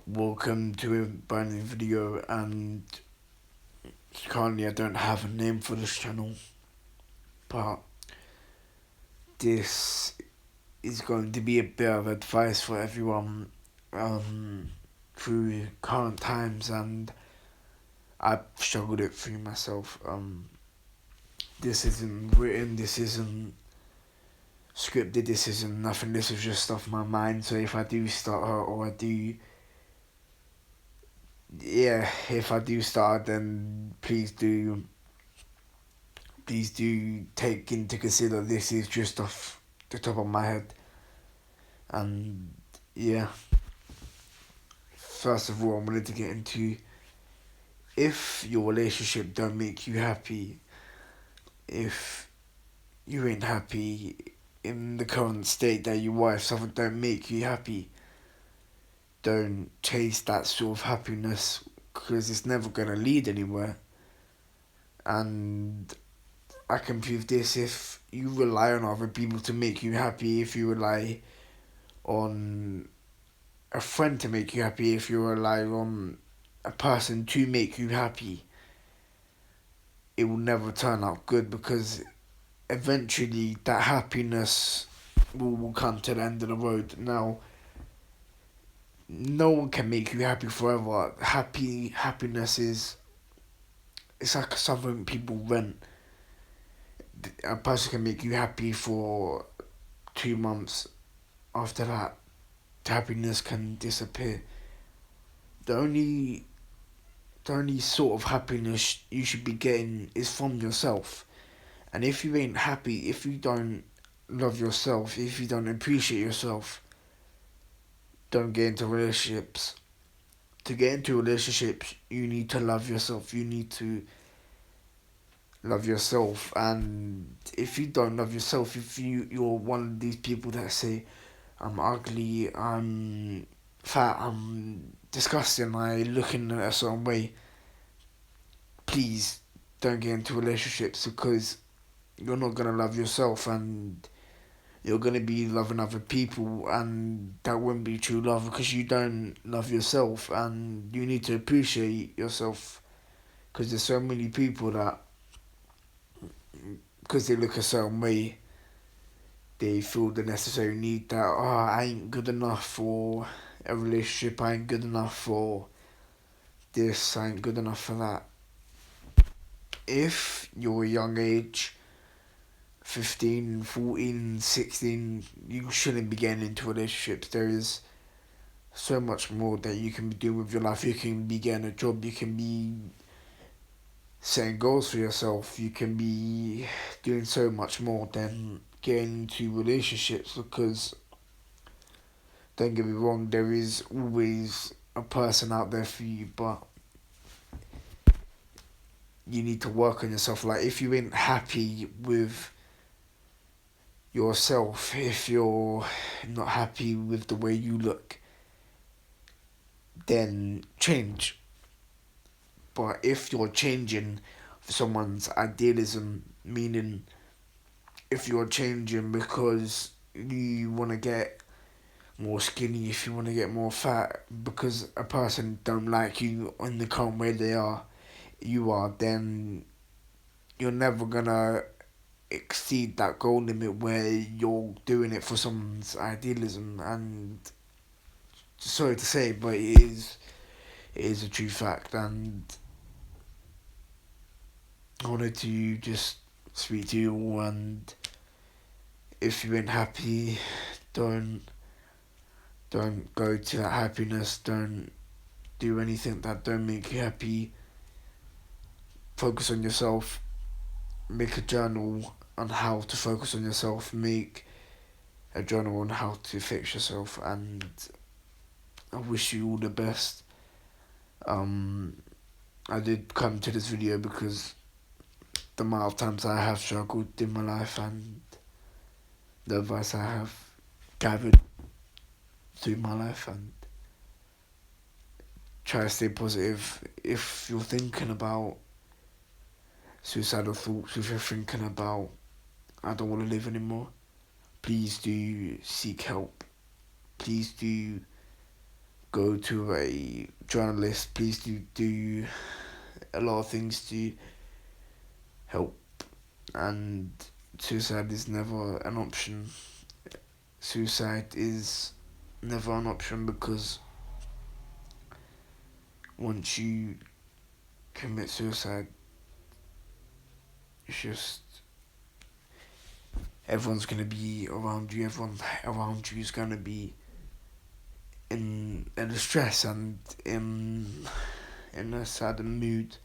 Welcome to a brand new video, and currently I don't have a name for this channel, but this is going to be a bit of advice for everyone through current times, and I've struggled it through myself. This isn't written, this isn't scripted, this isn't nothing, this is just off my mind. So if I do start her, or if I do start, then please do take into consider this is just off the top of my head. And yeah, first of all, I wanted to get into, if your relationship don't make you happy, if you ain't happy in the current state that you are, if something don't make you happy, don't chase that sort of happiness, because it's never gonna lead anywhere. And I can prove this: if you rely on other people to make you happy, if you rely on a friend to make you happy, if you rely on a person to make you happy, it will never turn out good, because eventually that happiness will come to the end of the road. Now, no one can make you happy forever. Happiness is, it's like something people rent. A person can make you happy for 2 months. After that, happiness can disappear. The only sort of happiness you should be getting is from yourself. And if you ain't happy, if you don't love yourself, if you don't appreciate yourself, don't get into relationships. To get into relationships, you need to love yourself. You need to love yourself. And if you don't love yourself, if you're one of these people that say, I'm ugly, I'm fat, I'm disgusting, I look in a certain way, please don't get into relationships, because you're not going to love yourself, and you're going to be loving other people, and that wouldn't be true love, because you don't love yourself. And you need to appreciate yourself, because there's so many people that, because they look a certain way, they feel the necessary need that, I ain't good enough for a relationship, I ain't good enough for this, I ain't good enough for that. If you're a young age, 15, 14, 16, you shouldn't be getting into relationships. There is so much more that you can be doing with your life. You can be getting a job, you can be setting goals for yourself, you can be doing so much more than getting into relationships, because don't get me wrong, there is always a person out there for you, but you need to work on yourself. Like, if you ain't happy with yourself, if you're not happy with the way you look, then change. But if you're changing for someone's idealism, meaning if you're changing because you want to get more skinny, if you want to get more fat, because a person don't like you in the current way you are, then you're never gonna exceed that goal limit where you're doing it for someone's idealism. And sorry to say, but it is a true fact. And I wanted to just speak to you all, and if you ain't happy, don't go to that happiness, don't do anything that don't make you happy. Focus on yourself, make a journal on how to focus on yourself, make a journal on how to fix yourself, and I wish you all the best. I did come to this video because the amount of times I have struggled in my life, and the advice I have gathered through my life, and try to stay positive. If you're thinking about suicidal thoughts, if you're thinking about, I don't want to live anymore, please do seek help. Please do go to a journalist. Please do a lot of things to help. And suicide is never an option. Suicide is never an option, because once you commit suicide, it's just everyone's gonna be around you. Everyone around you is gonna be in distress and in a sad mood.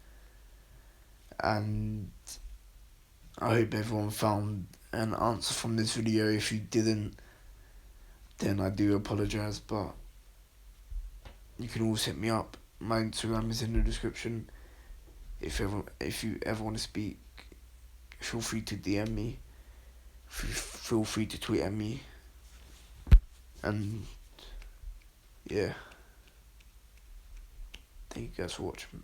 And I hope everyone found an answer from this video. If you didn't, then I do apologise, but you can always hit me up. My Instagram is in the description. If you ever want to speak, feel free to DM me. Feel free to tweet at me. And yeah, thank you guys for watching.